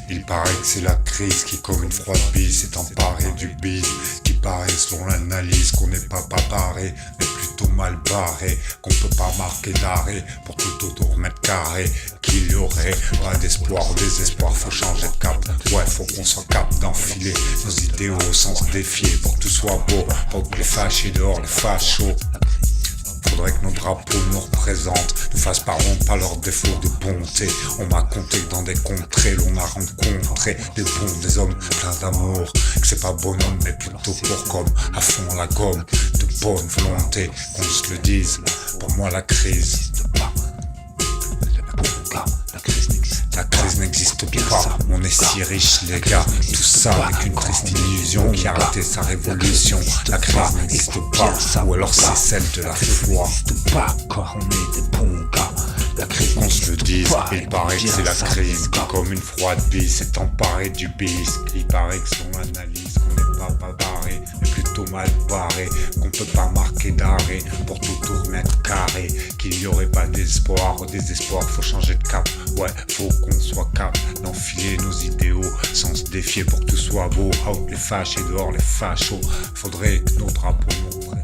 Il paraît que c'est la crise qui, comme une froide bise, s'est emparée du bise. Qui paraît, selon l'analyse, qu'on n'est pas paré, mais plutôt mal barré. Qu'on peut pas marquer d'arrêt pour tout autour mettre carré. Qu'il y aurait pas d'espoir ou désespoir, faut changer de cap. Ouais, faut qu'on soit cap d'enfiler nos idéaux sans se défier. Pour que tout soit beau, pas que les fâchés dehors, les fachos. Faudrait que nos drapeaux nous représentent, nous fassent par honte, pas leur défaut de bonté. On m'a compté que dans des contrées, l'on a rencontré des bons, des hommes pleins d'amour. Que c'est pas bonhomme, mais plutôt pour comme à fond la gomme, de bonne volonté, qu'on se le dise. Pour moi, la crise. La crise n'existe pas, on est si riche les gars. Tout ça n'est qu'une triste illusion qui a raté sa révolution. La crise n'existe pas, ou alors c'est celle de la foi. Car on est des bons gars. La crise qu'on se le dise, il paraît que c'est la crise qui, comme une froide bise, s'est emparée du bis. Il paraît que son analyse, qu'on n'est pas barré, mais plutôt mal barré. Qu'on peut pas marquer d'arrêt pour tout remettre carré. Qu'il y aurait pas d'espoir, au désespoir, faut changer de cap. Ouais, faut qu'on soit cap d'enfiler nos idéaux sans se défier pour que tout soit beau. Out les fâches et dehors les fachos. Faudrait que nos drapeaux nous pressent.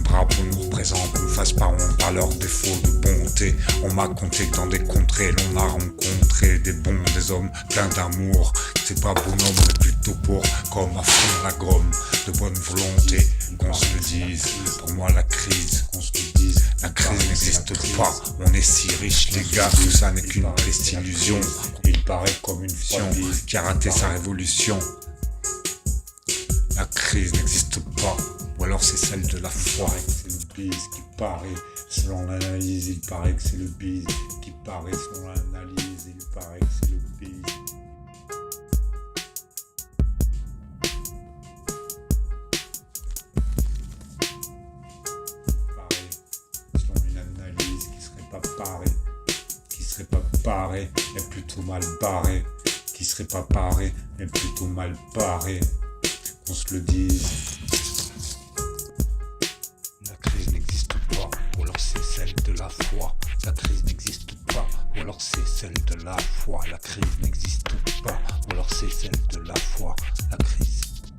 Drapeaux nous représentent, nous fassent pas honte par leur défaut de bonté. On m'a compté que dans des contrées, l'on a rencontré des bons, des hommes pleins d'amour. C'est pas bonhomme, mais plutôt pour comme à fond la gomme, de bonne volonté, qu'on se le dise. Pour moi, la crise, qu'on se le dise, la crise n'existe pas. On est si riche, les gars, tout ça n'est qu'une triste illusion. Il paraît comme une fion qui a raté sa révolution. La crise n'existe pas. Ou alors c'est celle de la foi. C'est le bise qui paraît, selon l'analyse, il paraît que c'est le bise qui paraît, selon l'analyse, il paraît que c'est le bise. Pareil, selon une analyse qui serait pas parée, mais plutôt mal barrée. Qui serait pas parée, mais plutôt mal barrée. Qu'on se le dise. De la foi, la crise n'existe pas, ou alors c'est celle de la foi, la crise n'existe pas, ou alors c'est celle de la foi, la crise n'existe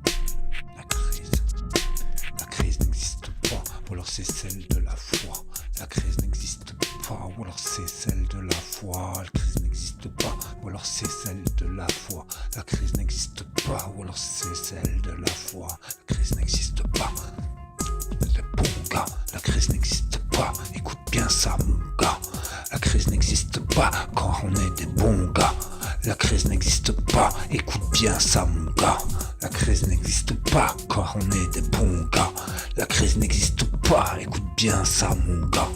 pas, ou alors c'est celle de la foi, la crise n'existe pas, ou alors c'est celle de la foi, la crise n'existe pas, ou alors c'est celle de la foi, la crise n'existe pas, ou alors c'est celle de la foi, la crise n'existe pas. Le bon gars, la crise n'existe pas, écoute bien ça mon gars. La crise n'existe pas quand on est des bons gars. La crise n'existe pas, écoute bien ça mon gars. La crise n'existe pas quand on est des bons gars. La crise n'existe pas, écoute bien ça mon gars.